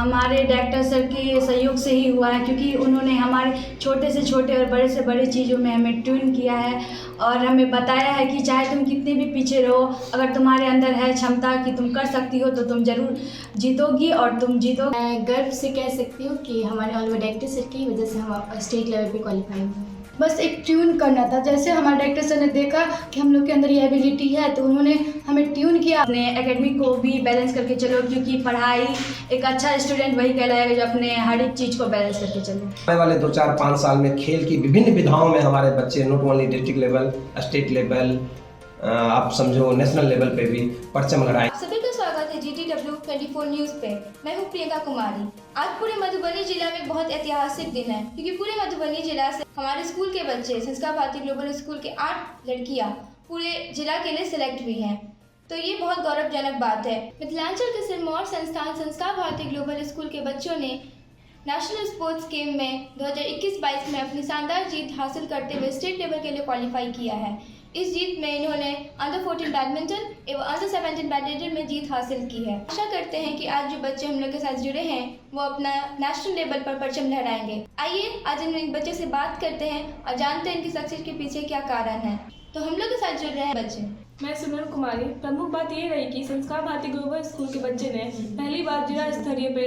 हमारे director sir के सहयोग से ही हुआ है, क्योंकि उन्होंने हमारे छोटे से छोटे और बड़े से बड़े चीज़ों में हमें ट्यून किया है और हमें बताया है कि चाहे तुम कितने भी पीछे रहो, अगर तुम्हारे अंदर है क्षमता कि तुम कर सकती हो तो तुम ज़रूर जीतोगी और तुम जीतोगे। मैं गर्व से कह सकती हूँ कि हमारे ऑनर डायरेक्टर सर की वजह से हम स्टेट लेवल पे क्वालिफाई हुए। बस एक ट्यून करना था। जैसे हमारे डायरेक्टर सर ने देखा कि हम लोग के अंदर ये एबिलिटी है तो उन्होंने हमें ट्यून किया। अपने एकेडमिक को भी बैलेंस करके चलो, क्योंकि पढ़ाई एक अच्छा स्टूडेंट वही कहलाएगा जो अपने हर एक चीज़ को बैलेंस करके चले। आने वाले 2-4-5 साल में खेल की विभिन्न विधाओं में हमारे बच्चे not only district level, state level, आप समझो नेशनल लेवल पे भी परचम लहराए। सभी का स्वागत है GTW 24 न्यूज़ पे। मैं हूँ प्रियंका कुमारी। आज पूरे मधुबनी जिला में बहुत ऐतिहासिक दिन है, क्योंकि पूरे मधुबनी जिला से हमारे स्कूल के बच्चे संस्कार भारती ग्लोबल स्कूल के 8 लड़कियाँ पूरे जिला के लिए सिलेक्ट हुई हैं। तो ये बहुत गौरवजनक बात है। मिथिलांचल के सिरमौर संस्थान संस्कार भारती ग्लोबल स्कूल के बच्चों ने नेशनल स्पोर्ट्स गेम में 2021-22 में अपनी शानदार जीत हासिल करते हुए स्टेट लेवल के लिए क्वालिफाई किया है। इस जीत में इन्होंने अंडर 14 बैडमिंटन एवं अंडर 17 बैडमिंटन में जीत हासिल की है। आशा करते हैं कि आज जो बच्चे हम लोग के साथ जुड़े हैं वो अपना नेशनल लेवल पर परचम लहराएंगे। आइए आज हम इन बच्चों से बात करते हैं और जानते हैं इनकी सक्सेस के पीछे क्या कारण है। तो हम लोग के साथ जुड़ रहे हैं बच्चे। मैं सिमरन कुमारी। प्रमुख बात ये रही कि संस्कार भारती ग्लोबल स्कूल के बच्चे ने पहली बार जिला स्तरीय पे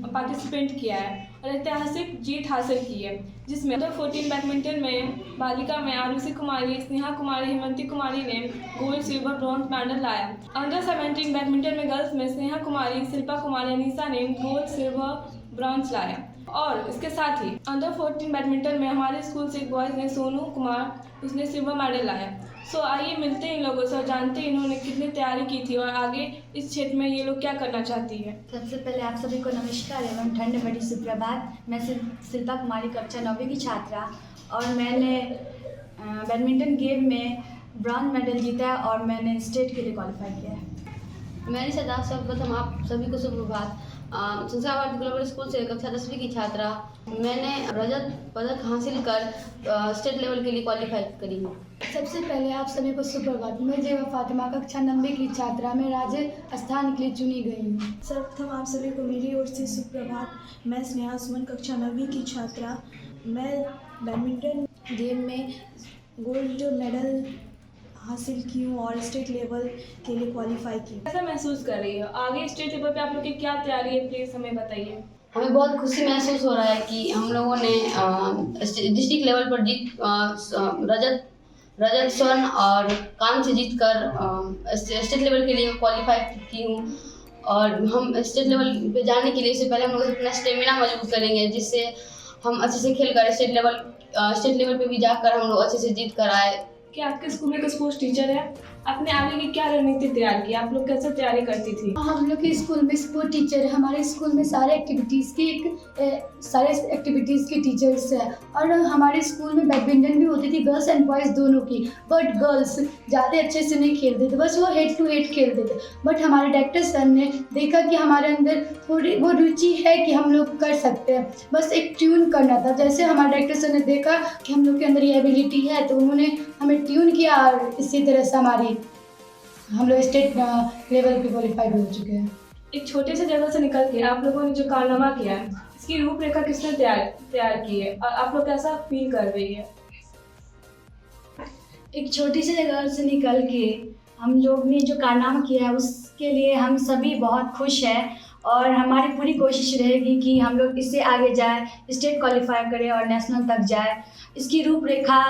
पार्टिसिपेट किया है और ऐतिहासिक जीत हासिल की है, जिसमें अंडर 14 बैडमिंटन में बालिका में आरुषि कुमारी, स्नेहा कुमारी, हेमंती कुमारी ने गोल्ड, सिल्वर, ब्रॉन्ज मेडल लाया। अंडर 17 बैडमिंटन में गर्ल्स में स्नेहा कुमारी, शिल्पा कुमारी, अनीसा ने गोल्ड, सिल्वर, ब्रॉन्ज लाया। और इसके साथ ही अंडर 14 बैडमिंटन में हमारे स्कूल से एक बॉयज़ ने सोनू कुमार, उसने सिल्वर मेडल लाया। सो आइए मिलते हैं इन लोगों से और जानते हैं इन्होंने कितनी तैयारी की थी और आगे इस क्षेत्र में ये लोग क्या करना चाहती है। सबसे पहले आप सभी को नमस्कार एवं ठंड बड़ी सुप्रभात। मैं शिल्पा कुमारी कक्षा 9वीं की छात्रा और मैंने बैडमिंटन गेम में ब्रॉन्ज मेडल जीता और मैंने स्टेट के लिए क्वालिफाई किया है। मैंने सदा सर्वप्रथम आप सभी को सुप्रभात। संस्कार भारती ग्लोबल स्कूल से कक्षा 10वीं की छात्रा। मैंने रजत पदक हासिल कर स्टेट लेवल के लिए क्वालिफाई करी हूँ। सबसे पहले आप सभी को सुप्रभात। मैं जेवा फातिमा कक्षा 9वीं की छात्रा। मैं राजस्थान के लिए चुनी गई हूँ। सर्वप्रथम आप सभी को मेरी ओर से सुप्रभात। मैं स्नेहा सुमन कक्षा 9वीं की छात्रा। मैं बैडमिंटन गेम में गोल्ड मेडल हासिल की हूँ और स्टेट लेवल के लिए क्वालिफाई की। कैसा महसूस कर रही हो? आगे स्टेट लेवल पे आप लोग की क्या तैयारी है, प्लीज़ हमें बताइए। हमें बहुत खुशी महसूस हो रहा है कि हम लोगों ने डिस्ट्रिक्ट लेवल पर रजत स्वर्ण और कांस्य जीत कर स्टेट लेवल के लिए क्वालिफाई की हूँ। और हम स्टेट लेवल पे जाने के लिए इससे पहले हम लोग अपना स्टेमिना मजबूत करेंगे, जिससे हम अच्छे से खेल कर स्टेट लेवल पे भी जाकर हम लोग अच्छे से जीत कर आए। क्या आपके स्कूल में कोई स्पोर्ट्स टीचर है? आपने आगे की क्या रणनीति तैयार की? आप लोग कैसे तैयारी करती थी? हम लोग के स्कूल में स्पोर्ट टीचर है। हमारे स्कूल में सारे एक्टिविटीज़ की टीचर्स है और हमारे स्कूल में बैडमिंटन भी होती थी, गर्ल्स एंड बॉयज़ दोनों की। बट गर्ल्स ज़्यादा अच्छे से नहीं खेलते थे, बस वो हेड टू हेड खेलते थे। बट हमारे डायरेक्टर सर ने देखा कि हमारे अंदर थोड़ी वो रुचि है कि हम लोग कर सकते हैं, बस एक ट्यून करना था। जैसे हमारे डायरेक्टर सर ने देखा कि हम लोग के अंदर ये एबिलिटी है तो उन्होंने हमें ट्यून किया और इसी तरह से हम लोग स्टेट लेवल पे क्वालिफाई हो चुके हैं। एक छोटे से जगह से निकल के आप लोगों ने जो कारनामा किया है, इसकी रूपरेखा किसने तैयार की है और आप लोग कैसा फील कर रही है? एक छोटी सी जगह से निकल के हम लोग ने जो कारनामा किया है उसके लिए हम सभी बहुत खुश हैं और हमारी पूरी कोशिश रहेगी कि हम लोग इससे आगे जाए, स्टेट क्वालिफाई करें और नेशनल तक जाए। इसकी रूपरेखा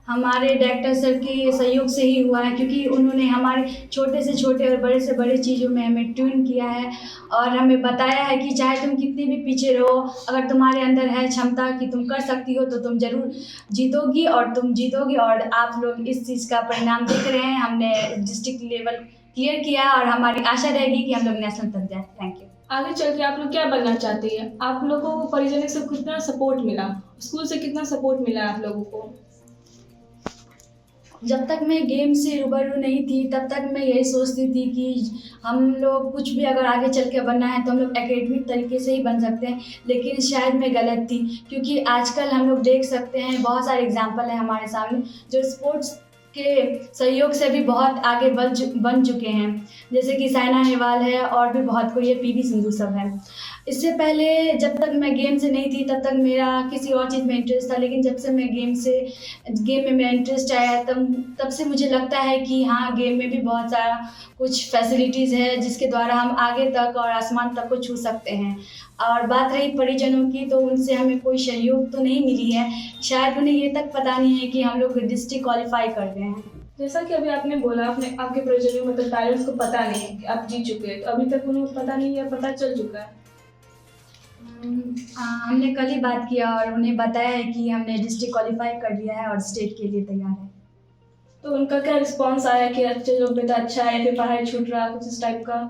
हमारे डायरेक्टर सर के सहयोग से ही हुआ है, क्योंकि उन्होंने हमारे छोटे से छोटे और बड़े से बड़े चीज़ों में हमें ट्यून किया है और हमें बताया है कि चाहे तुम कितने भी पीछे रहो, अगर तुम्हारे अंदर है क्षमता कि तुम कर सकती हो तो तुम ज़रूर जीतोगी और तुम जीतोगी। और आप लोग इस चीज़ का परिणाम देख रहे हैं। हमने डिस्ट्रिक्ट लेवल क्लियर किया और हमारी आशा रहेगी कि हम लोग नेशनल तक जाए। Thank you. आगे चल के आप लोग क्या बनना चाहती है? आप लोगों को परिजनों से कितना सपोर्ट मिला, स्कूल से कितना सपोर्ट मिला आप लोगों को? जब तक मैं गेम से रूबरू नहीं थी तब तक मैं यही सोचती थी कि हम लोग कुछ भी अगर आगे चल के बनना है तो हम लोग एकेडमिक तरीके से ही बन सकते हैं, लेकिन शायद मैं गलत थी। क्योंकि आजकल हम लोग देख सकते हैं बहुत सारे एग्जाम्पल हैं हमारे सामने जो स्पोर्ट्स के सहयोग से भी बहुत आगे बन चुके हैं, जैसे कि साइना नेहवाल है और भी बहुत कोई है, PV सिंधु सब है। इससे पहले जब तक मैं गेम से नहीं थी तब तक मेरा किसी और चीज़ में इंटरेस्ट था, लेकिन जब से मैं गेम में मेरा इंटरेस्ट आया तब से मुझे लगता है कि हाँ, गेम में भी बहुत सारा कुछ फैसिलिटीज़ है जिसके द्वारा हम आगे तक और आसमान तक को छू सकते हैं। और बात रही परिजनों की, तो उनसे हमें कोई सहयोग तो नहीं मिली है, शायद उन्हें ये तक पता नहीं है कि हम लोग डिस्ट्रिक्ट क्वालिफाई कर गए हैं। जैसा कि अभी आपने बोला आपके परिजनों मतलब पेरेंट्स को पता नहीं है कि आप जीत चुके हैं, तो अभी तक उन्हें पता नहीं है, पता चल चुका है? हमने कल ही बात किया और उन्हें बताया है कि हमने डिस्ट्रिक्ट क्वालिफाई कर लिया है और स्टेट के लिए तैयार है। तो उनका क्या रिस्पांस आया कि अच्छे जो बेटा अच्छा है, फिर पढ़ाई छूट रहा, कुछ इस टाइप का?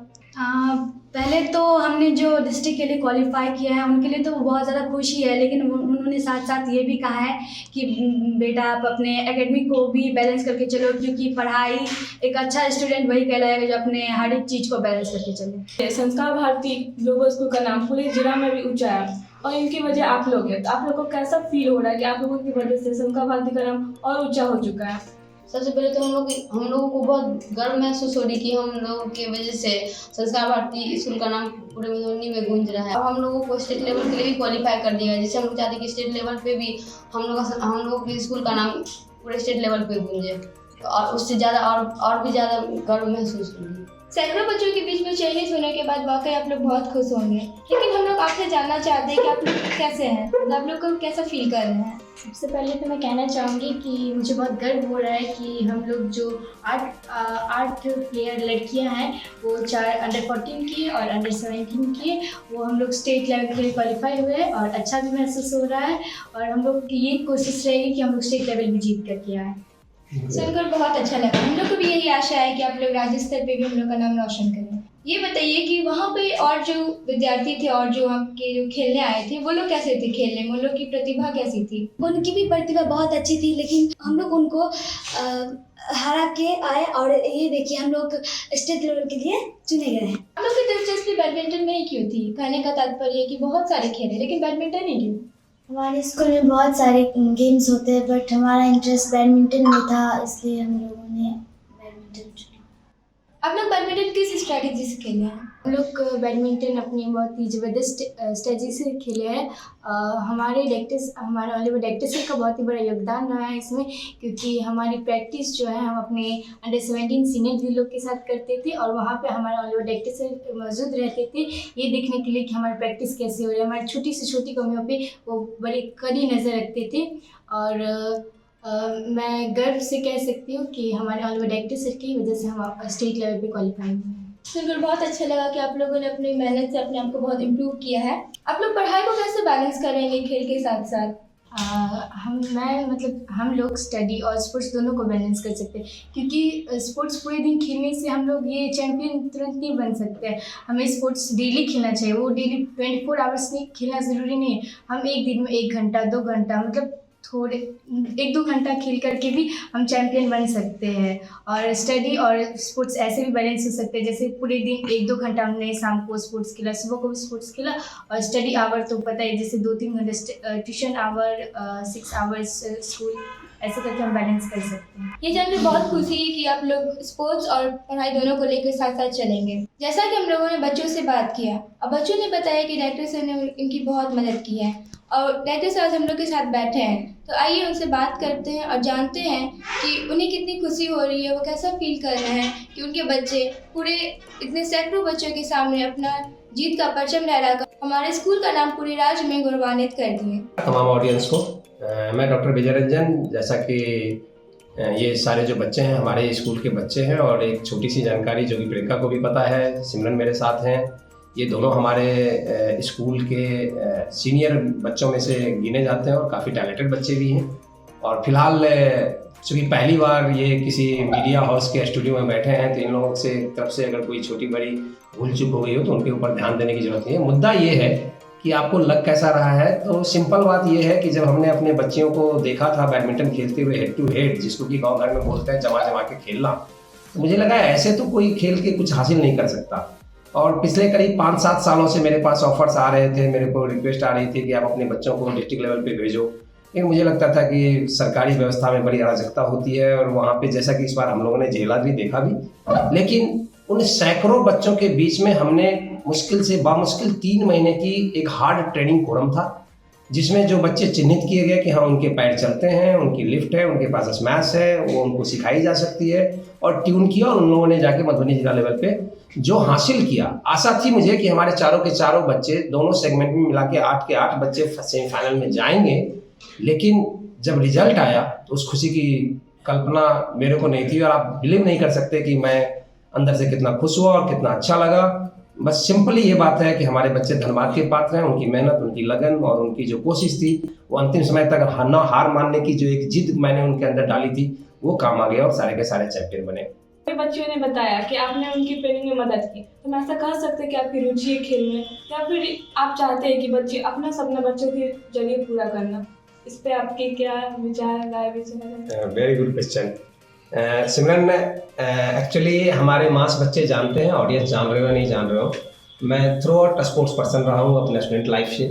पहले तो हमने जो डिस्ट्रिक्ट के लिए क्वालिफाई किया है उनके लिए तो बहुत ज़्यादा खुशी है, लेकिन उन्होंने साथ साथ ये भी कहा है कि बेटा आप अपने एकेडमिक को भी बैलेंस करके चलो, क्योंकि पढ़ाई एक अच्छा स्टूडेंट वही कहलाएगा जो अपने हर एक चीज़ को बैलेंस करके चले। संस्कार भारती ग्लोबल स्कूल का नाम पूरे जिला में भी ऊंचा है और इनकी वजह आप लोग हैं, तो आप लोगों को कैसा फील हो रहा है कि आप लोगों की वजह से संस्कार भारती का नाम और ऊंचा हो चुका है? सबसे पहले तो हम लोगों को बहुत गर्व महसूस हो रही कि हम लोगों की वजह से संस्कार भारती स्कूल का नाम पूरे मधुबनी में गूंज रहा है। अब हम लोगों को स्टेट लेवल के लिए भी क्वालिफाई कर दिया है, जिससे हम लोग चाहते हैं कि स्टेट लेवल पे भी हम लोगों के स्कूल का नाम पूरे स्टेट लेवल पे गूंजे, और उससे ज़्यादा और भी ज़्यादा गर्व महसूस होगी। सैकड़ों बच्चों के बीच में चयनित होने के बाद वाकई आप लोग बहुत खुश होंगे, लेकिन हम लोग आपसे जानना चाहते हैं कि आप लोग कैसे हैं, आप लोग को कैसा फील कर रहे हैं? सबसे पहले तो मैं कहना चाहूँगी कि मुझे बहुत गर्व हो रहा है कि हम लोग जो 8 प्लेयर लड़कियां हैं, वो 4 अंडर 14 की और अंडर 17 की, वो हम लोग स्टेट लेवल के लिए क्वालिफाई हुए हैं और अच्छा भी महसूस हो रहा है, और हम लोग की ये कोशिश रहेगी कि हम लोग स्टेट लेवल भी जीत करके आए। सुनकर बहुत अच्छा लगा। हम लोग को भी यही आशा है कि आप लोग राज्य स्तर पे भी हम लोग का नाम रोशन करें। ये बताइए कि वहाँ पे और जो विद्यार्थी थे और जो आपके जो खेलने आए थे, वो लोग कैसे थे खेलने में? उन लोग की प्रतिभा कैसी थी? उनकी भी प्रतिभा बहुत अच्छी थी, लेकिन हम लोग उनको हरा के आए और ये देखिए हम लोग स्टेट लेवल के लिए चुने गए हैं। आप लोग की दिलचस्पी बैडमिंटन में ही क्यों थी? कहने का तात्पर्य है कि बहुत सारे खेल हैं, लेकिन बैडमिंटन ही क्यों? हमारे स्कूल में बहुत सारे गेम्स होते हैं, बट हमारा इंटरेस्ट बैडमिंटन में था, इसलिए हम लोगों ने बैडमिंटन चुना। आप लोग बैडमिंटन किस स्ट्रैटेजी से खेले हैं? हम लोग बैडमिंटन अपनी बहुत ही ज़बरदस्त स्ट्रेटजी से खेले हैं। हमारे ऑलिवर डेक्टर सर का बहुत ही बड़ा योगदान रहा है इसमें, क्योंकि हमारी प्रैक्टिस जो है हम अपने अंडर 17 सीनियर भी लोग के साथ करते थे, और वहाँ पे हमारे ऑलिवर डेक्टर सर मौजूद रहते थे ये देखने के लिए कि हमारी प्रैक्टिस कैसे हो रही है। हमारी छोटी से छोटी कमियों पे वो बड़ी कड़ी नज़र रखते थे, और मैं गर्व से कह सकती हूँ कि हमारे ऑलिवर डेक्टर सर की वजह से हम स्टेट लेवल पे क्वालिफाई हुए हैं। सुनकर बहुत अच्छा लगा कि आप लोगों ने अपनी मेहनत से अपने आप को बहुत इम्प्रूव किया है। आप लोग पढ़ाई को कैसे बैलेंस करेंगे खेल के साथ साथ? हम लोग स्टडी और स्पोर्ट्स दोनों को बैलेंस कर सकते हैं, क्योंकि स्पोर्ट्स पूरे दिन खेलने से हम लोग ये चैम्पियन तुरंत नहीं बन सकते हैं। हमें स्पोर्ट्स डेली खेलना चाहिए, वो डेली 24 आवर्स नहीं खेलना ज़रूरी नहीं है। हम एक दिन में 1 घंटा 2 घंटा मतलब थोड़े 1-2 घंटा खेल करके भी हम चैम्पियन बन सकते हैं। और स्टडी और स्पोर्ट्स ऐसे भी बैलेंस हो सकते हैं, जैसे पूरे दिन 1-2 घंटा हमने शाम को स्पोर्ट्स खेला, सुबह को भी स्पोर्ट्स खेला, और स्टडी आवर तो पता है जैसे 2-3 घंटे ट्यूशन आवर, 6 आवर्स स्कूल, ऐसे करके हम बैलेंस कर सकते हैं। ये जानकर बहुत खुशी है कि आप लोग स्पोर्ट्स और पढ़ाई दोनों को लेकर साथ साथ चलेंगे। जैसा कि हम लोगों ने बच्चों से बात किया, अब बच्चों ने बताया कि डायरेक्टर सर ने इनकी बहुत मदद की है, और डायरेक्टर सर आज हम लोग के साथ बैठे हैं, तो आइए उनसे बात करते हैं और जानते हैं कि उन्हें कितनी खुशी हो रही है, वो कैसा फील कर रहे हैं कि उनके बच्चे पूरे इतने सैकड़ों बच्चों के सामने अपना जीत का परचम लहराकर हमारे स्कूल का नाम पूरे राज्य में गौरवान्वित कर दिए। तमाम ऑडियंस को मैं डॉक्टर विजय रंजन, जैसा कि ये सारे जो बच्चे हैं हमारे स्कूल के बच्चे हैं, और एक छोटी सी जानकारी जो कि प्रियंका को भी पता है, सिमरन मेरे साथ हैं, ये दोनों हमारे स्कूल के सीनियर बच्चों में से गिने जाते हैं और काफ़ी टैलेंटेड बच्चे भी हैं। और फिलहाल चूँकि पहली बार ये किसी मीडिया हाउस के स्टूडियो में बैठे हैं, तो इन लोगों से तरफ से अगर कोई छोटी बड़ी भूल चूक हो गई हो तो उनके ऊपर ध्यान देने की ज़रूरत नहीं है। मुद्दा ये है कि आपको लग कैसा रहा है। तो सिंपल बात ये है कि जब हमने अपने बच्चियों को देखा था बैडमिंटन खेलते हुए हेड टू हेड, जिसको कि गाँव घर में बोलते हैं जमा जमा के खेलना, तो मुझे लगा ऐसे तो कोई खेल के कुछ हासिल नहीं कर सकता। और पिछले करीब 5-7 सालों से मेरे पास ऑफर्स आ रहे थे, मेरे को रिक्वेस्ट आ रही थी कि आप अपने बच्चों को डिस्ट्रिक्ट लेवल पे भेजो, लेकिन मुझे लगता था कि सरकारी व्यवस्था में बड़ी अराजकता होती है, और वहाँ पे जैसा कि इस बार हम लोगों ने झेला भी देखा भी। लेकिन उन सैकड़ों बच्चों के बीच में हमने मुश्किल से बामुश्किल 3 महीने की एक हार्ड ट्रेनिंग फोरम था, जिसमें जो बच्चे चिन्हित किए गए कि हाँ उनके पैर चलते हैं, उनकी लिफ्ट है, उनके पास स्मैश है, वो उनको सिखाई जा सकती है, और ट्यून किया। और उन लोगों ने जाके मधुबनी जिला लेवल पे जो हासिल किया, आशा थी मुझे कि हमारे चारों के चारों बच्चे दोनों सेगमेंट में मिला के 8 के 8 बच्चे सेमीफाइनल में जाएंगे। लेकिन जब रिजल्ट आया तो उस खुशी की कल्पना मेरे को नहीं थी, और आप बिलीव नहीं कर सकते कि मैं अंदर से कितना खुश हुआ और कितना अच्छा लगा। बस सिंपली ये बात है कि हमारे बच्चे धन्यवाद के पात्र हैं। उनकी मेहनत, उनकी लगन और उनकी जो कोशिश थी, वो अंतिम समय तक हार मानने की जो एक जिद मैंने उनके अंदर डाली थी, वो काम आ गया और सारे के सारे चैंपियन बने। बच्चों ने बताया कि आपने उनकी ट्रेनिंग में मदद की, तो मैं ऐसा कह सकते हैं कि आपकी रुचि है खेल में, या फिर आप चाहते हैं कि बच्चे अपना सपना बच्चों के जरिए पूरा करना? इस पे आपके क्या विचार, राय विचार? वेरी गुड क्वेश्चन सिमरन। एक्चुअली हमारे मास बच्चे जानते हैं, ऑडियंस जान रहे हो नहीं जान रहे हो, मैं थ्रू आउट स्पोर्ट्स पर्सन रहा हूँ अपने स्टूडेंट लाइफ से।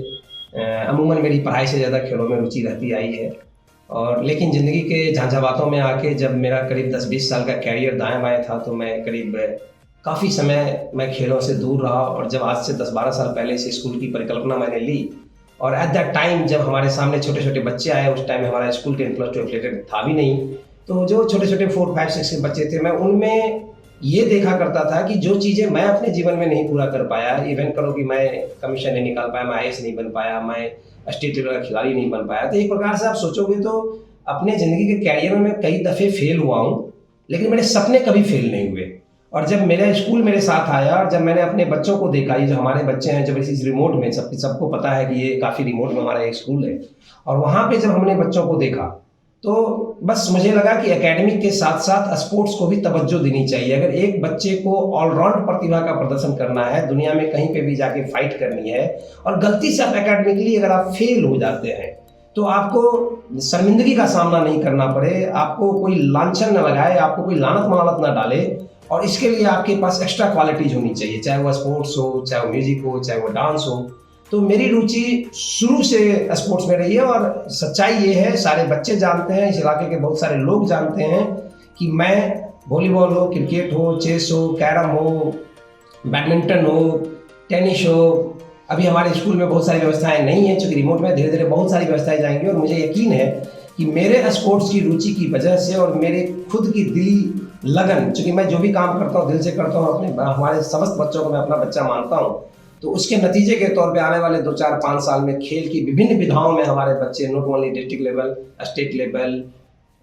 अमूमन मेरी पढ़ाई से ज़्यादा खेलों में रुचि रहती आई है, और लेकिन ज़िंदगी के झांझावातों में आके जब मेरा करीब 10-20 साल का कैरियर दाएं बाएं था, तो मैं करीब काफ़ी समय मैं खेलों से दूर रहा। और जब आज से 10-12 साल पहले इस स्कूल की परिकल्पना मैंने ली, और एट दैट टाइम जब हमारे सामने छोटे छोटे बच्चे आए, उस टाइम हमारा स्कूल 10+2 एफिलिएटेड था भी नहीं, तो जो छोटे छोटे 4, 5, 6 के बच्चे थे, मैं उनमें ये देखा करता था कि जो चीज़ें मैं अपने जीवन में नहीं पूरा कर पाया, इवन करो कि मैं कमीशन नहीं निकाल पाया, मैं IAS नहीं बन पाया, मैं स्टेट लेवल का खिलाड़ी नहीं बन पाया, तो एक प्रकार से आप सोचोगे तो अपने ज़िंदगी के कैरियर में मैं कई दफ़े फेल हुआ हूँ, लेकिन मेरे सपने कभी फेल नहीं हुए। और जब मेरा स्कूल मेरे साथ आया, और जब मैंने अपने बच्चों को देखा, ये जो हमारे बच्चे हैं, जब इस रिमोट में सबको पता है कि ये काफ़ी रिमोट में हमारा एक स्कूल है, और वहाँ पे जब हमने बच्चों को देखा, तो बस मुझे लगा कि एकेडमिक के साथ साथ स्पोर्ट्स को भी तवज्जो देनी चाहिए। अगर एक बच्चे को ऑलराउंड प्रतिभा का प्रदर्शन करना है, दुनिया में कहीं पे भी जाके फाइट करनी है, और गलती से आप एकेडमिकली अगर आप फेल हो जाते हैं, तो आपको शर्मिंदगी का सामना नहीं करना पड़े, आपको कोई लांछन न लगाए, आपको कोई लानत मलानत न डाले, और इसके लिए आपके पास एक्स्ट्रा क्वालिटीज होनी चाहिए, चाहे वो स्पोर्ट्स हो, चाहे वो म्यूजिक हो, चाहे वो डांस हो। तो मेरी रुचि शुरू से स्पोर्ट्स में रही है, और सच्चाई ये है, सारे बच्चे जानते हैं, इस इलाके के बहुत सारे लोग जानते हैं कि मैं वॉलीबॉल हो, क्रिकेट हो, चेस हो, कैरम हो, बैडमिंटन हो, टेनिस हो, अभी हमारे स्कूल में बहुत सारी व्यवस्थाएं नहीं हैं, चूँकि रिमोट में धीरे धीरे बहुत सारी व्यवस्थाएं जाएंगी, और मुझे यकीन है कि मेरे स्पोर्ट्स की रुचि की वजह से और मेरे खुद की दिली लगन, चूँकि मैं जो भी काम करता हूँ दिल से करता हूँ, अपने हमारे समस्त बच्चों को मैं अपना बच्चा मानता हूँ, तो उसके नतीजे के तौर पे आने वाले 2, 4, 5 साल में खेल की विभिन्न विधाओं में हमारे बच्चे not only district level, state level,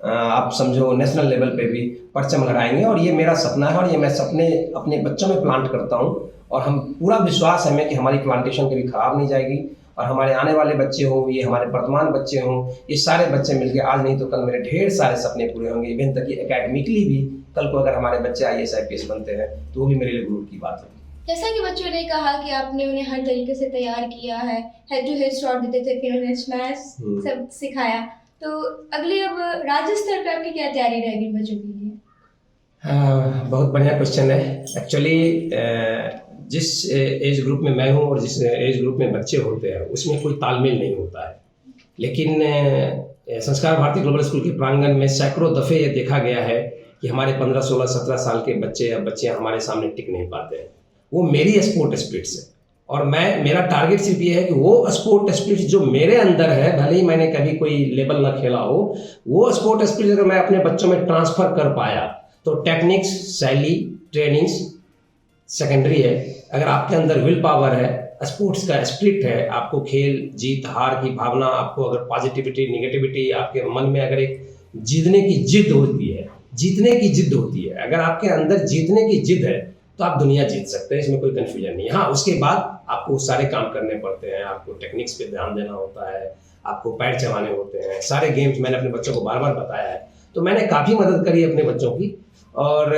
आप समझो नेशनल लेवल पे भी परचम लहराएंगे। और ये मेरा सपना है, और ये मैं सपने अपने बच्चों में प्लांट करता हूँ, और हम पूरा विश्वास है हमें कि हमारी प्लांटेशन कभी खराब नहीं जाएगी, और हमारे आने वाले बच्चे हों, ये हमारे वर्तमान बच्चे हों, ये सारे बच्चे मिलकर आज नहीं तो कल मेरे ढेर सारे सपने पूरे होंगे। इवन तक कि एकेडमिकली भी कल को अगर हमारे बच्चे IAS IPS बनते हैं, तो वो भी मेरे लिए गुरूर की बात है। जैसा कि बच्चों ने कहा कि आपने उन्हें हर तरीके से तैयार किया है, हेड टू हेड शॉट देते थे, फिर उन्हें स्मैश सब सिखाया, तो अगले अब राज्य स्तर पर आपकी क्या तैयारी रहेगी बच्चों के लिए? बहुत बढ़िया क्वेश्चन है। एक्चुअली जिस एज ग्रुप में मैं हूँ और जिस एज ग्रुप में बच्चे होते हैं, उसमें कोई तालमेल नहीं होता है, लेकिन संस्कार भारती ग्लोबल स्कूल के प्रांगण में सैकड़ों दफ़े ये देखा गया है कि हमारे 15, 16, 17 साल के बच्चे या बच्चियाँ हमारे सामने टिक नहीं पाते हैं। वो मेरी स्पोर्ट स्पिरिट से, और मेरा टारगेट सिर्फ ये है कि वो स्पोर्ट स्पिरिट जो मेरे अंदर है, भले ही मैंने कभी कोई लेवल ना खेला हो, वो स्पोर्ट स्पिरिट अगर मैं अपने बच्चों में ट्रांसफ़र कर पाया, तो टेक्निक्स, शैली, ट्रेनिंग्स सेकेंडरी है। अगर आपके अंदर विल पावर है, स्पोर्ट्स का स्पिरिट है, आपको खेल जीत हार की भावना, आपको अगर पॉजिटिविटी निगेटिविटी आपके मन में, अगर एक जीतने की जिद होती है, अगर आपके अंदर जीतने की जिद है, तो आप दुनिया जीत सकते हैं, इसमें कोई कन्फ्यूजन नहीं है। हाँ, उसके बाद आपको सारे काम करने पड़ते हैं, आपको टेक्निक्स पे ध्यान देना होता है, आपको पैर चलाने होते हैं, सारे गेम्स मैंने अपने बच्चों को बार बार बताया है, तो मैंने काफ़ी मदद करी अपने बच्चों की। और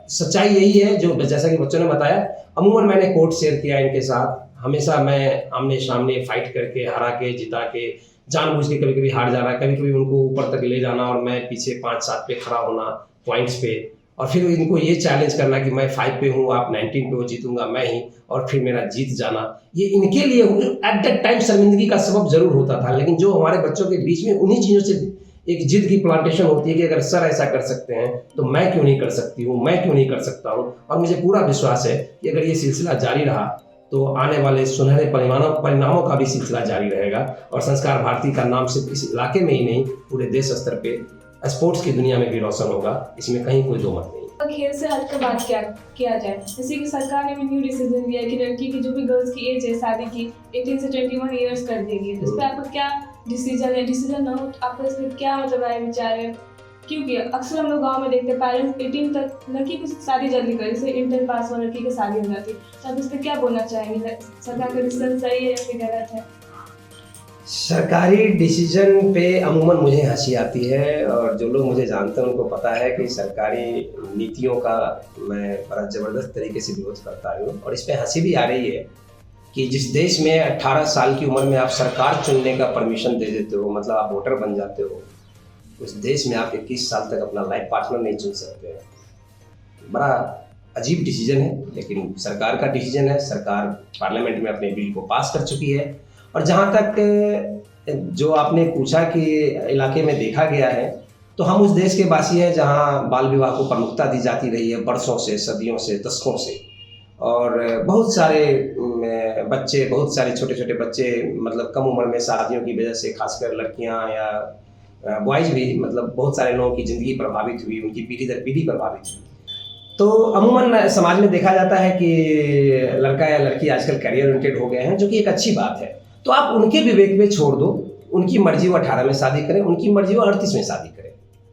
सच्चाई यही है, जो जैसा कि बच्चों ने बताया, अमूमन मैंने कोर्ट शेयर किया इनके साथ, हमेशा मैं आमने सामने फाइट करके, हरा के, जिता के, जानबूझ के कभी कभी हार जाना, कभी कभी उनको ऊपर तक ले जाना और मैं पीछे 5-7 पे खड़ा होना पॉइंट्स पे, और फिर इनको ये चैलेंज करना कि मैं 5 पे हूँ, आप 19 पे हो, जीतूंगा मैं ही, और फिर मेरा जीत जाना, ये इनके लिए एट दैट टाइम शर्मिंदगी का सबब जरूर होता था। लेकिन जो हमारे बच्चों के बीच में उन्हीं चीज़ों से एक जिद की प्लांटेशन होती है कि अगर सर ऐसा कर सकते हैं तो मैं क्यों नहीं कर सकती हूँ, मैं क्यों नहीं कर सकता हूँ। और मुझे पूरा विश्वास है कि अगर ये सिलसिला जारी रहा तो आने वाले सुनहरे परिणामों का भी सिलसिला जारी रहेगा और संस्कार भारती का नाम सिर्फ इस इलाके में ही नहीं पूरे देश स्तर पे स्पोर्ट्स की दुनिया में भी रोशन होगा, इसमें कहीं कोई दो मत नहीं। खेल से हटकर बात किया जाए, जैसे कि सरकार ने भी न्यू डिसीजन लिया है कि लड़की की जो भी गर्ल्स की एज है शादी की 18 से 21 ईयर्स कर देगी। तो इस पर आपका क्या डिसीजन है? डिसीजन ना हो आपका इसमें क्या मतलब राय विचार है? क्योंकि अक्सर हम लोग गांव में देखते हैं पेरेंट्स 18 तक लड़की की शादी जल्दी करे, जैसे इंटर पास हो लड़की की शादी हो जाती है। तो आप इस पर क्या बोलना चाहेंगे? सरकार का डिसीजन सही है या फिर गलत है? सरकारी डिसीजन पे अमूमन मुझे हंसी आती है और जो लोग मुझे जानते हैं उनको पता है कि सरकारी नीतियों का मैं बड़ा ज़बरदस्त तरीके से विरोध करता हूँ। और इस पे हंसी भी आ रही है कि जिस देश में 18 साल की उम्र में आप सरकार चुनने का परमिशन दे देते हो, मतलब आप वोटर बन जाते हो, उस देश में आप 21 साल तक अपना लाइफ पार्टनर नहीं चुन सकते। बड़ा अजीब डिसीजन है, लेकिन सरकार का डिसीजन है। सरकार पार्लियामेंट में अपने बिल को पास कर चुकी है। और जहाँ तक जो आपने पूछा कि इलाके में देखा गया है, तो हम उस देश के वासी हैं जहाँ बाल विवाह को प्रमुखता दी जाती रही है बरसों से, सदियों से, दशकों से। और बहुत सारे बच्चे, बहुत सारे छोटे छोटे बच्चे मतलब कम उम्र में शादियों की वजह से, खासकर लड़कियाँ या बॉयज़ भी, मतलब बहुत सारे लोगों की ज़िंदगी प्रभावित हुई, उनकी पीढ़ी दर पीढ़ी प्रभावित हुई। तो अमूमन समाज में देखा जाता है कि लड़का या लड़की आजकल करियर ओरिएंटेड हो गए हैं, जो कि एक अच्छी बात है। तो आप उनके विवेक पे छोड़ दो, उनकी मर्जी वो 18 में शादी करें, उनकी मर्जी वो 38 में शादी करें।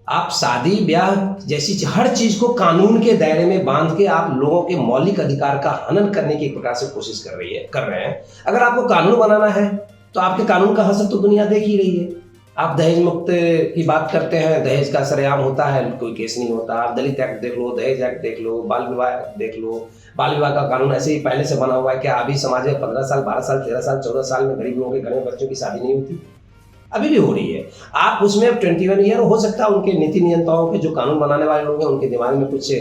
आप शादी ब्याह जैसी हर चीज़ को कानून के दायरे में बांध के आप लोगों के मौलिक अधिकार का हनन करने की एक प्रकार से कोशिश कर रहे हैं। अगर आपको कानून बनाना है तो आपके कानून का हसर तो दुनिया देख ही रही है। आप दहेज मुक्त की बात करते हैं, दहेज का सरेआम होता है, कोई केस नहीं होता। आप दलित एक्ट देख लो, दहेज एक्ट देख लो, बाल विवाह देख लो। बाल विवाह का कानून ऐसे ही पहले से बना हुआ है कि अभी समाज में 15 साल, 12 साल, 13 साल, 14 साल में गरीब लोगों के घर में बच्चों की शादी नहीं होती, अभी भी हो रही है। आप उसमें 21 ईयर हो सकता है उनके नीति नियंताओं के, जो कानून बनाने वाले लोग हैं, उनके दिमाग में कुछ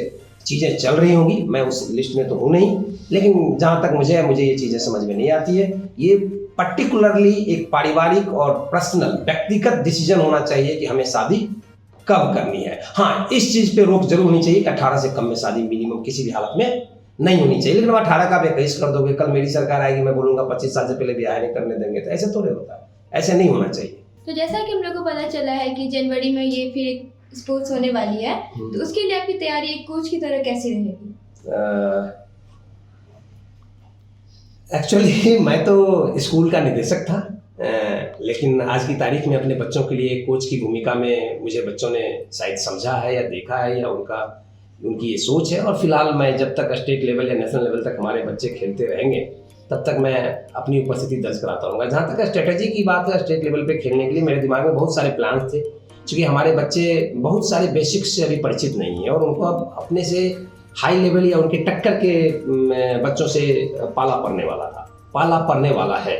चीज़ें चल रही होंगी। मैं उस लिस्ट में तो हूँ नहीं, लेकिन जहाँ तक मुझे ये चीज़ें समझ में नहीं आती है। ये पर्टिकुलरली एक पारिवारिक और पर्सनल व्यक्तिगत डिसीजन होना चाहिए कि हमें शादी कब करनी है। हाँ, इस चीज़ पे रोक जरूर होनी चाहिए कि 18 से कम में शादी मिनिमम किसी भी हालत में नहीं होनी चाहिए। लेकिन 18 का आप 21 कर दोगे, कल मेरी सरकार आएगी, मैं बोलूँगा 25 साल से पहले ब्याह नहीं करने देंगे, तो ऐसे थोड़े होता है, ऐसे नहीं होना चाहिए। तो जैसा कि हम लोग को पता चला है कि जनवरी में ये फिर एक स्पोर्ट्स होने वाली है, तो उसके लिए आपकी तैयारी एक कोच की तरह कैसी रहेगी? एक्चुअली मैं तो स्कूल का निदेशक था, लेकिन आज की तारीख में अपने बच्चों के लिए कोच की भूमिका में मुझे बच्चों ने शायद समझा है या देखा है, या उनकी ये सोच है। और फिलहाल मैं जब तक स्टेट लेवल या नेशनल लेवल तक हमारे बच्चे खेलते रहेंगे, तब तक मैं अपनी उपस्थिति दर्ज कराता रहूँगा। जहाँ तक स्ट्रेटजी की बात है, स्टेट लेवल पे खेलने के लिए मेरे दिमाग में बहुत सारे प्लान्स थे, क्योंकि हमारे बच्चे बहुत सारे बेसिक्स से अभी परिचित नहीं हैं और उनको अब अपने से हाई लेवल या उनके टक्कर के बच्चों से पाला पड़ने वाला है।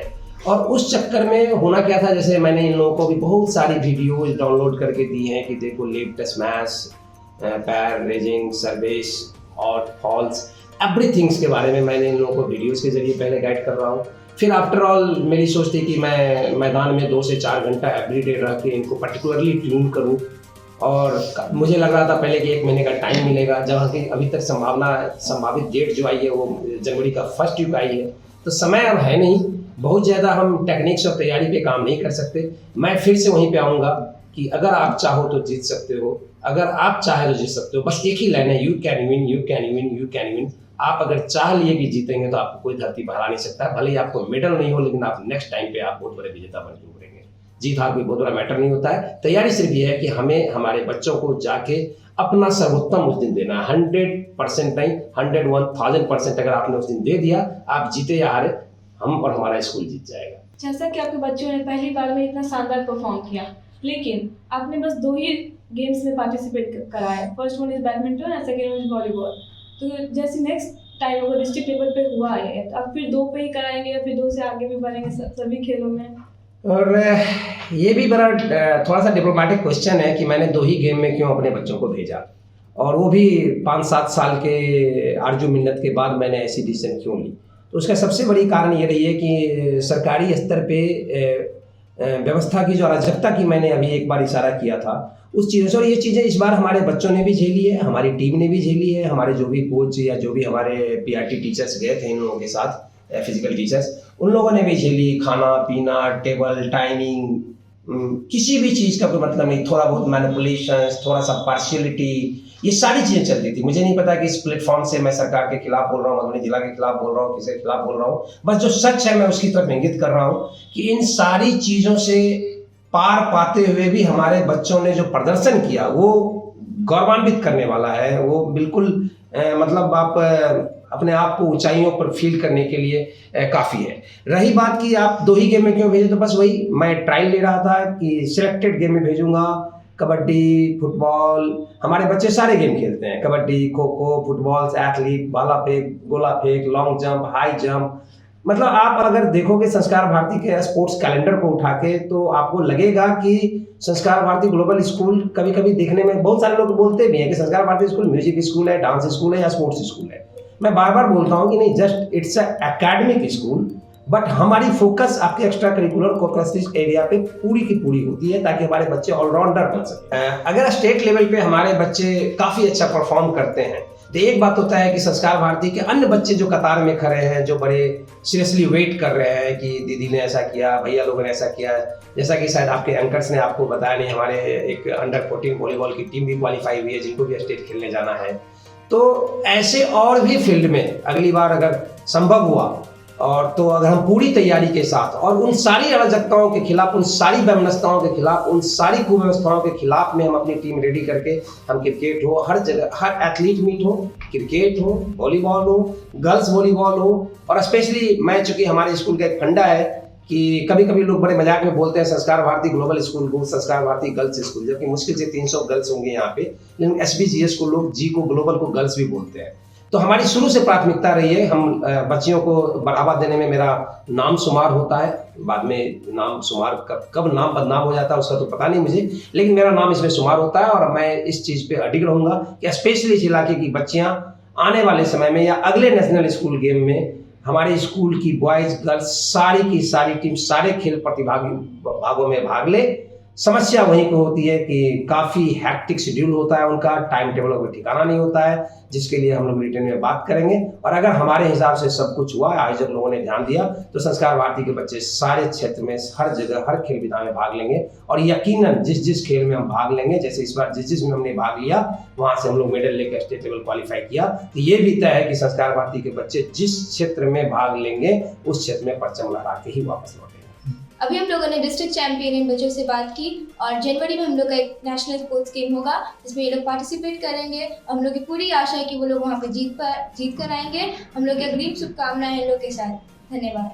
और उस चक्कर में होना क्या था, जैसे मैंने इन लोगों को भी बहुत सारी वीडियोज डाउनलोड करके दी हैं कि देखो लिफ्ट, स्मैश, पैर रेजिंग, सर्विस और फॉल्स, एवरीथिंग्स के बारे में मैंने इन लोगों को वीडियोज़ के जरिए पहले गाइड कर रहा हूँ। फिर आफ्टर ऑल मेरी सोच थी कि मैं मैदान में 2 से 4 घंटा एवरीडे रह के इनको पर्टिकुलरली ट्यून करूँ। और मुझे लग रहा था पहले कि 1 महीने का टाइम मिलेगा, जहाँ की अभी तक संभावित डेट जो आई है वो जनवरी का फर्स्ट वीक आई है। तो समय अब है नहीं, बहुत ज़्यादा हम टेक्निक्स और तैयारी पे काम नहीं कर सकते। मैं फिर से वहीं पे आऊँगा कि अगर आप चाहो तो जीत सकते हो, अगर आप चाहे तो जीत सकते हो। बस एक ही लाइन है, you can win, you can win, you can win. आप अगर चाह लिए कि जीतेंगे तो आपको कोई धरती पर हरा नहीं सकता। भले ही आपको मेडल नहीं हो, लेकिन आप नेक्स्ट टाइम पे आप बहुत बड़े विजेता बन के उभरेंगे। जीत हार कोई बहुत बड़ा मैटर नहीं होता है। तैयारी सिर्फ ये है कि हमें हमारे बच्चों को जाके अपना सर्वोत्तम उस दिन देना है। 100% नहीं, 101,000% अगर आपने उस दिन दे दिया, आप जीते या हारे, हम और हमारा स्कूल जीत जाएगा। जैसा कि आपके बच्चों ने पहली बार में इतना शानदार परफॉर्म किया, लेकिन आपने बस 2 ही गेम्स में पार्टिसिपेट करा है। फर्स्ट वन इज बैडमिंटन और सेकेंड वन इज वॉलीबॉल। तो जैसे नेक्स्ट टाइम अगर डिस्ट्रिक्ट लेवल पे हुआ है तो आप फिर 2 पे ही कराएंगे या फिर 2 से आगे भी बढ़ेंगे सभी खेलों में? और ये भी बड़ा थोड़ा सा डिप्लोमेटिक क्वेश्चन है कि मैंने 2 ही गेम में क्यों अपने बच्चों को भेजा, और वो भी 5-7 साल के आरजू मिन्नत के बाद मैंने ऐसी डिसीजन क्यों ली। तो उसका सबसे बड़ी कारण ये रही है कि सरकारी स्तर पे व्यवस्था की जो अराजकता की मैंने अभी एक बार इशारा किया था, उस चीज़ों से, और ये चीज़ें इस बार हमारे बच्चों ने भी झेली है, हमारी टीम ने भी झेली है, हमारे जो भी कोच या जो भी हमारे पीआरटी टीचर्स गए थे इन लोगों के साथ, फिजिकल टीचर्स, उन लोगों ने भी झेली। खाना पीना, टेबल टाइमिंग, किसी भी चीज़ का कोई मतलब नहीं, थोड़ा बहुत मैनिपुलेशन, थोड़ा सा पार्शियलिटी, ये सारी चीज़ें चलती थी। मुझे नहीं पता कि इस प्लेटफॉर्म से मैं सरकार के खिलाफ बोल रहा हूँ, मधुबनी जिला के खिलाफ बोल रहा हूँ, किसी के खिलाफ बोल रहा हूँ, बस जो सच है मैं उसकी तरफ इंगित कर रहा हूँ कि इन सारी चीज़ों से पार पाते हुए भी हमारे बच्चों ने जो प्रदर्शन किया वो गौरवान्वित करने वाला है। वो बिल्कुल मतलब आप अपने आप को ऊंचाइयों पर फील करने के लिए काफ़ी है। रही बात कि आप 2 ही गेम में क्यों भेजे, तो बस वही मैं ट्रायल ले रहा था कि सिलेक्टेड गेम में भेजूंगा। कबड्डी, फुटबॉल, हमारे बच्चे सारे गेम खेलते हैं, कबड्डी, खो खो, फुटबॉल, एथलीट, भाला फेंक, गोला फेंक, लॉन्ग जंप, हाई जंप। मतलब आप अगर देखोगे संस्कार भारती के स्पोर्ट्स कैलेंडर को उठा के, तो आपको लगेगा कि संस्कार भारती ग्लोबल स्कूल, कभी कभी देखने में बहुत सारे लोग बोलते भी हैं कि संस्कार भारती स्कूल म्यूजिक स्कूल है, डांस स्कूल है या स्पोर्ट्स स्कूल है। मैं बार बार बोलता हूँ कि नहीं, just it's a academic school, but हमारी फोकस आपके एक्स्ट्रा करिकुलर कोकरिकुलर एरिया पे पूरी की पूरी होती है ताकि हमारे बच्चे ऑलराउंडर बन सकें। अगर स्टेट लेवल पे हमारे बच्चे काफ़ी अच्छा परफॉर्म करते हैं, तो एक बात होता है कि संस्कार भारती के अन्य बच्चे जो कतार में खड़े हैं, जो बड़े सीरियसली वेट कर रहे हैं कि दीदी ने ऐसा किया, भैया लोगों ने ऐसा किया, जैसा कि शायद आपके एंकर्स ने आपको बताया नहीं, हमारे एक अंडर 14 वॉलीबॉल की टीम भी क्वालिफाई हुई है जिनको भी स्टेट खेलने जाना है। तो ऐसे और भी फील्ड में अगली बार अगर संभव हुआ और तो अगर हम पूरी तैयारी के साथ और उन सारी अराजकताओं के खिलाफ, उन सारी वैमनस्यताओं के खिलाफ, उन सारी कुव्यवस्थाओं के खिलाफ में हम अपनी टीम रेडी करके, हम क्रिकेट हो, हर जगह हर एथलीट मीट हो, क्रिकेट हो, वॉलीबॉल हो, गर्ल्स वॉलीबॉल हो, और स्पेशली मैं, चूंकि हमारे स्कूल का एक फंडा है कि कभी कभी लोग बड़े मजाक में बोलते हैं संस्कार भारती ग्लोबल स्कूल को संस्कार भारती गर्ल्स स्कूल, जबकि मुश्किल से 300 गर्ल्स होंगे यहाँ पे, लेकिन SBGS को लोग जी को ग्लोबल को गर्ल्स भी बोलते हैं। तो हमारी शुरू से प्राथमिकता रही है, हम बच्चियों को बढ़ावा देने में, मेरा नाम शुमार होता है, बाद में नाम शुमार कब नाम बदनाम हो जाता है उसका तो पता नहीं मुझे, लेकिन मेरा नाम इसमें शुमार होता है और मैं इस चीज़ पे अडिग रहूँगा कि स्पेशली इस इलाके की बच्चियाँ आने वाले समय में या अगले नेशनल स्कूल गेम में हमारे स्कूल की बॉयज़ गर्ल्स सारी की सारी टीम सारे खेल प्रतिभागों में भाग ले। समस्या वहीं पे होती है कि काफ़ी हैक्टिक शेड्यूल होता है उनका, टाइम टेबल का ठिकाना नहीं होता है, जिसके लिए हम लोग रिटर्न में बात करेंगे। और अगर हमारे हिसाब से सब कुछ हुआ, आयोजक लोगों ने ध्यान दिया, तो संस्कार भारती के बच्चे सारे क्षेत्र में, हर जगह, हर खेल विधा में भाग लेंगे। और यकीनन जिस जिस खेल में हम भाग लेंगे, जैसे इस बार जिस में हमने भाग लिया, वहाँ से हम लोग मेडल लेकर स्टेट लेवल क्वालिफाई किया, तो ये भी तय है कि संस्कार भारती के बच्चे जिस क्षेत्र में भाग लेंगे उस क्षेत्र में परचम लहरा के ही वापस लौटेंगे। अभी हम लोगों ने डिस्ट्रिक्ट चैंपियन इन बच्चों से बात की और जनवरी में हम लोग का एक नेशनल स्पोर्ट्स गेम होगा जिसमें ये लोग पार्टिसिपेट करेंगे। हम लोग की पूरी आशा है कि वो लोग वहाँ पे जीत कर आएंगे। हम लोग की अग्रिम शुभकामनाएं इन लोग के साथ। धन्यवाद।